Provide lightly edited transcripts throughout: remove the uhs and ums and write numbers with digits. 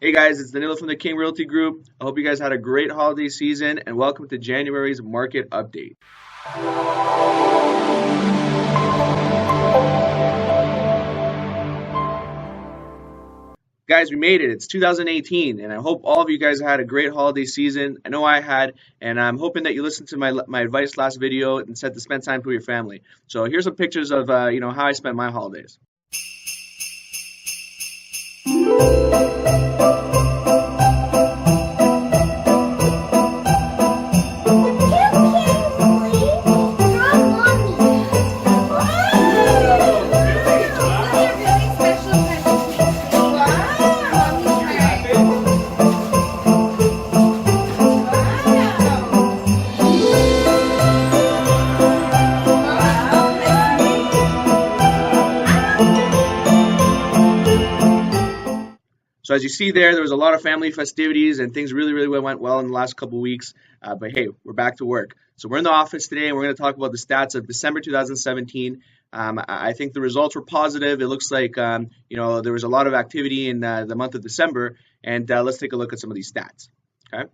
Hey guys, it's Danilo from the King Realty Group. I hope you guys had a great holiday season and welcome to January's market update. Guys, we made it. It's 2018 and I hope all of you guys had a great holiday season. I know I had, and I'm hoping that you listened to my advice last video and said to spend time with your family. So here's some pictures of how I spent my holidays. So as you see there was a lot of family festivities and things really went well in the last couple of weeks. But hey, we're back to work. So we're in the office today and we're going to talk about the stats of December 2017. I think the results were positive. It looks like there was a lot of activity in the month of December. And let's take a look at some of these stats. Okay.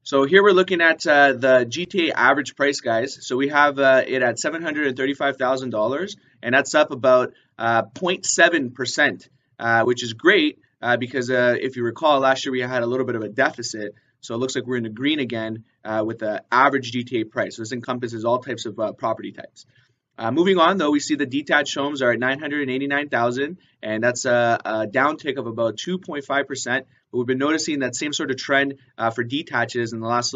So here we're looking at the GTA average price, guys. So we have it at $735,000, and that's up about 0.7%, which is great. Because if you recall, last year we had a little bit of a deficit. So it looks like we're in the green again with the average GTA price. So this encompasses all types of property types. Moving on, though, we see the detached homes are at 989,000, and that's a downtick of about 2.5%. But we've been noticing that same sort of trend for detaches in the last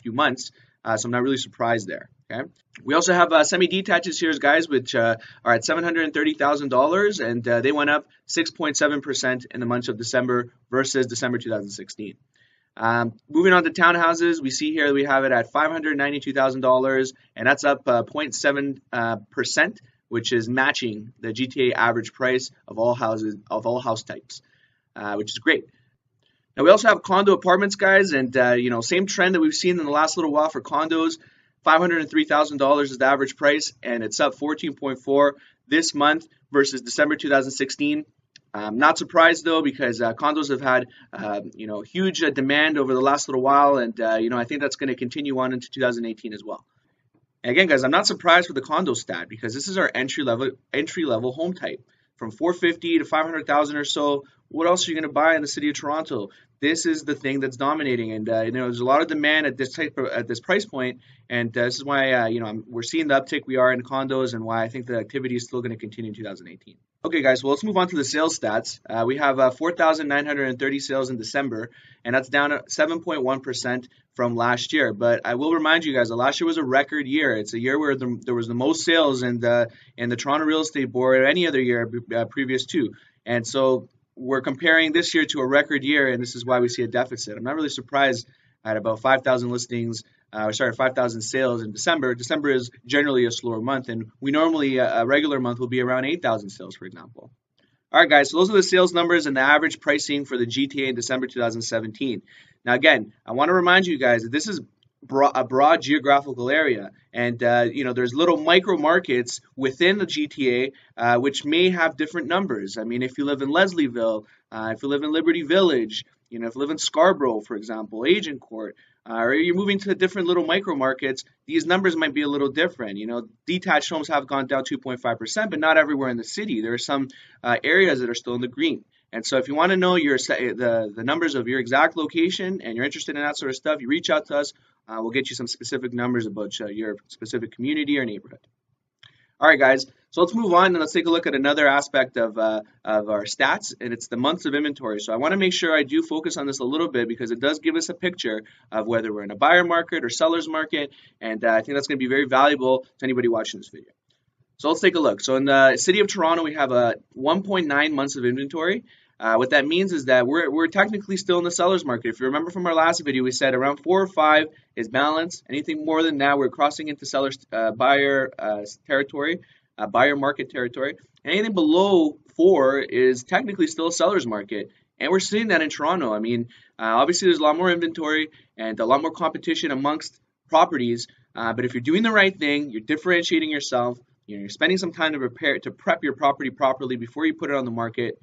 few months. So I'm not really surprised there. Okay. We also have semi-detaches here, guys, which are at $730,000, and they went up 6.7% in the month of December versus December 2016. Moving on to townhouses, we see here we have it at $592,000, and that's up 0.7%, which is matching the GTA average price of all house types, which is great. Now we also have condo apartments, guys, and same trend that we've seen in the last little while for condos. $503,000 is the average price, and it's up 14.4 this month versus December 2016. Not surprised though, because condos have had huge demand over the last little while, and I think that's going to continue on into 2018 as well. And again, guys, I'm not surprised with the condo stat because this is our entry level home type. From 450 to 500,000 or so, what else are you going to buy in the city of Toronto? This is the thing that's dominating, and there's a lot of demand at this price point, and this is why we're seeing the uptick we are in condos, and why I think the activity is still going to continue in 2018. Okay, guys, well, let's move on to the sales stats. We have 4,930 sales in December, and that's down 7.1% from last year. But I will remind you guys that last year was a record year. It's a year where there was the most sales in the Toronto Real Estate Board or any other year previous to. And so we're comparing this year to a record year, and this is why we see a deficit. I'm not really surprised at about 5,000 listings, 5,000 sales in December. December is generally a slower month, and we normally, a regular month will be around 8,000 sales, for example. All right, guys, so those are the sales numbers and the average pricing for the GTA in December 2017. Now, again, I want to remind you guys that this is a broad geographical area, and there's little micro markets within the GTA which may have different numbers. I mean, if you live in Leslieville, if you live in Liberty Village, if you live in Scarborough, for example, Agincourt, or you're moving to different little micro markets, these numbers might be a little different. Detached homes have gone down 2.5%, but not everywhere in the city. There are some areas that are still in the green. And so if you want to know the numbers of your exact location and you're interested in that sort of stuff, you reach out to us. We'll get you some specific numbers about your specific community or neighborhood. All right, guys. So let's move on and let's take a look at another aspect of our stats, and it's the months of inventory. So I want to make sure I do focus on this a little bit because it does give us a picture of whether we're in a buyer market or seller's market, and I think that's going to be very valuable to anybody watching this video. So let's take a look. So in the city of Toronto, we have 1.9 months of inventory. What that means is that we're technically still in the seller's market. If you remember from our last video, we said around 4 or 5 is balance. Anything more than that, we're crossing into buyer territory, buyer market territory. Anything below 4 is technically still a seller's market. And we're seeing that in Toronto. I mean, obviously there's a lot more inventory and a lot more competition amongst properties. But if you're doing the right thing, you're differentiating yourself, you're spending some time to prep your property properly before you put it on the market,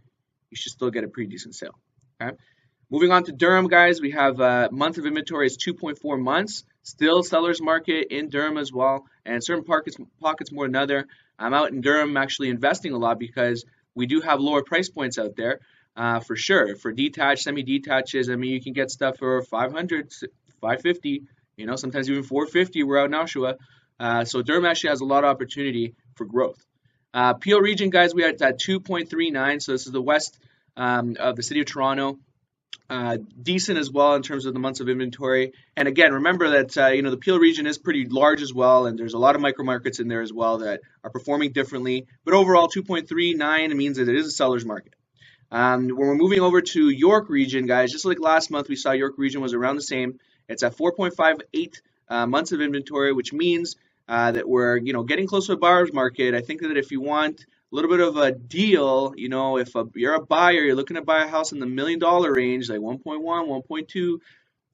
you should still get a pretty decent sale. Okay. Moving on to Durham, guys, we have a month of inventory is 2.4 months. Still seller's market in Durham as well, and certain pockets more than other. I'm out in Durham actually investing a lot because we do have lower price points out there for sure. For detached, semi-detaches, I mean, you can get stuff for 500, 550, you know, sometimes even 450. We're out in Oshawa. So Durham actually has a lot of opportunity for growth. PO region, guys, we are at 2.39. So this is the west of the city of Toronto. Decent as well in terms of the months of inventory. And again, remember that you know, the Peel region is pretty large as well, and there's a lot of micro markets in there as well that are performing differently. But overall, 2.39 means that it is a seller's market. When we're moving over to York region, guys, just like last month, we saw York region was around the same. It's at 4.58 months of inventory, which means that we're, you know, getting close to a buyer's market. I think that if you want a little bit of a deal, you know, if you're a buyer, you're looking to buy a house in the $1 million range, like 1.1, 1.2, you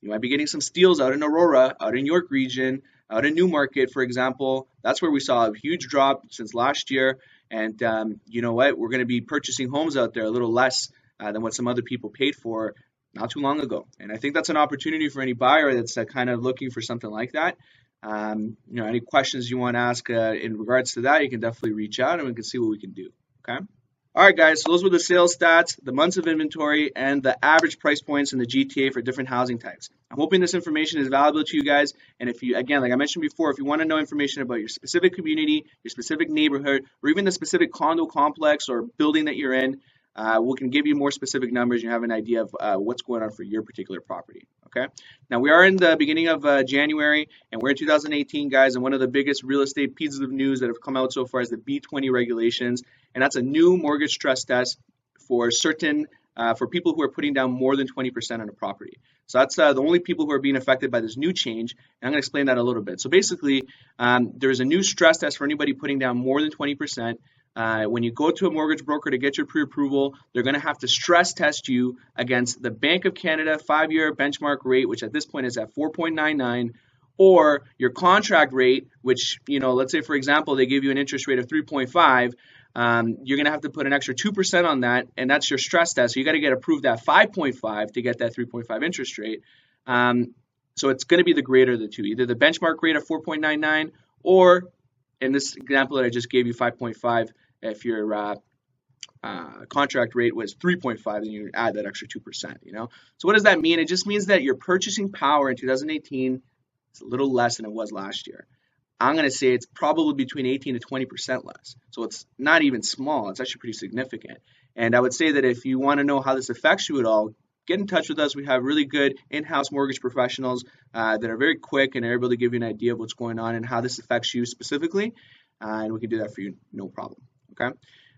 might be getting some steals out in Aurora, out in York region, out in Newmarket, for example. That's where we saw a huge drop since last year. And you know what? We're going to be purchasing homes out there a little less than what some other people paid for not too long ago. And I think that's an opportunity for any buyer that's kind of looking for something like that. You know, any questions you want to ask in regards to that, you can definitely reach out and we can see what we can do. Okay. All right, guys. So those were the sales stats, the months of inventory, and the average price points in the GTA for different housing types. I'm hoping this information is valuable to you guys. And if you, again, like I mentioned before, if you want to know information about your specific community, your specific neighborhood, or even the specific condo complex or building that you're in, we can give you more specific numbers. You have an idea of what's going on for your particular property. Okay. Now we are in the beginning of January, and we're in 2018, guys. And one of the biggest real estate pieces of news that have come out so far is the B20 regulations, and that's a new mortgage stress test for certain for people who are putting down more than 20% on a property. So that's the only people who are being affected by this new change. And I'm going to explain that a little bit. So basically, there is a new stress test for anybody putting down more than 20%. When you go to a mortgage broker to get your pre-approval, they're going to have to stress test you against the Bank of Canada 5-year benchmark rate, which at this point is at 4.99, or your contract rate, which, you know, let's say, for example, they give you an interest rate of 3.5. You're going to have to put an extra 2% on that, and that's your stress test. So you got to get approved at 5.5 to get that 3.5 interest rate. So it's going to be the greater of the two, either the benchmark rate of 4.99 or, in this example that I just gave you, 5.5. If your contract rate was 3.5, then you add that extra 2%, you know? So what does that mean? It just means that your purchasing power in 2018 is a little less than it was last year. I'm going to say it's probably between 18 to 20% less. So it's not even small. It's actually pretty significant. And I would say that if you want to know how this affects you at all, get in touch with us. We have really good in-house mortgage professionals that are very quick and are able to give you an idea of what's going on and how this affects you specifically. And we can do that for you, no problem. Okay.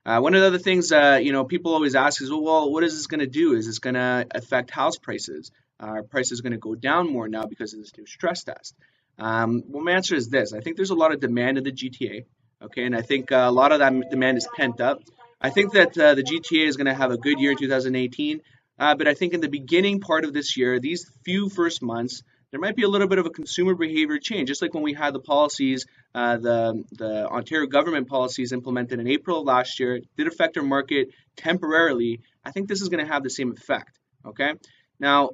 One of the other things, you know, people always ask is, well, what is this going to do? Is this going to affect house prices? Are prices going to go down more now because of this new stress test? Well, my answer is this. I think there's a lot of demand in the GTA. Okay. And I think a lot of that demand is pent up. I think that the GTA is going to have a good year in 2018. But I think in the beginning part of this year, these few first months, there might be a little bit of a consumer behavior change, just like when we had the policies, the Ontario government policies implemented in April of last year, did affect our market temporarily. I think this is going to have the same effect, okay? Now,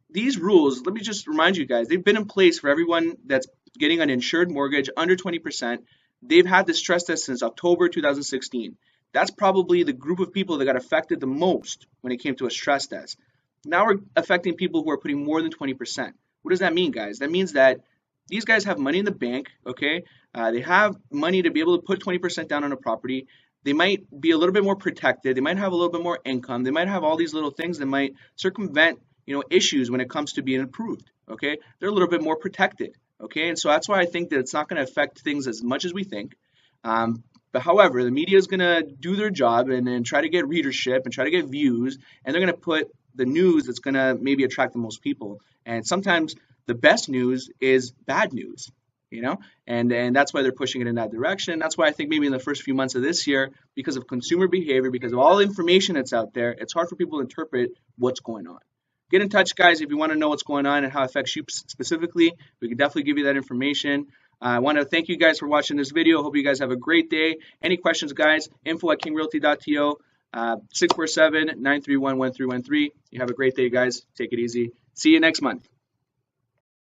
these rules, let me just remind you guys, they've been in place for everyone that's getting an insured mortgage under 20%. They've had this stress test since October 2016. That's probably the group of people that got affected the most when it came to a stress test. Now we're affecting people who are putting more than 20%. What does that mean, guys? That means that these guys have money in the bank, okay? They have money to be able to put 20% down on a property. They might be a little bit more protected. They might have a little bit more income. They might have all these little things that might circumvent, you know, issues when it comes to being approved, okay? They're a little bit more protected, okay? And so that's why I think that it's not going to affect things as much as we think. But however, the media is going to do their job and try to get readership and try to get views, and they're going to put the news that's going to maybe attract the most people. And sometimes the best news is bad news, you know, and that's why they're pushing it in that direction. That's why I think maybe in the first few months of this year, because of consumer behavior, because of all the information that's out there, it's hard for people to interpret what's going on. Get in touch, guys, if you want to know what's going on and how it affects you specifically. We can definitely give you that information. I want to thank you guys for watching this video. Hope you guys have a great day. Any questions, guys, info@kingrealty.to. 647-931-1313. You have a great day, guys. Take it easy. See you next month.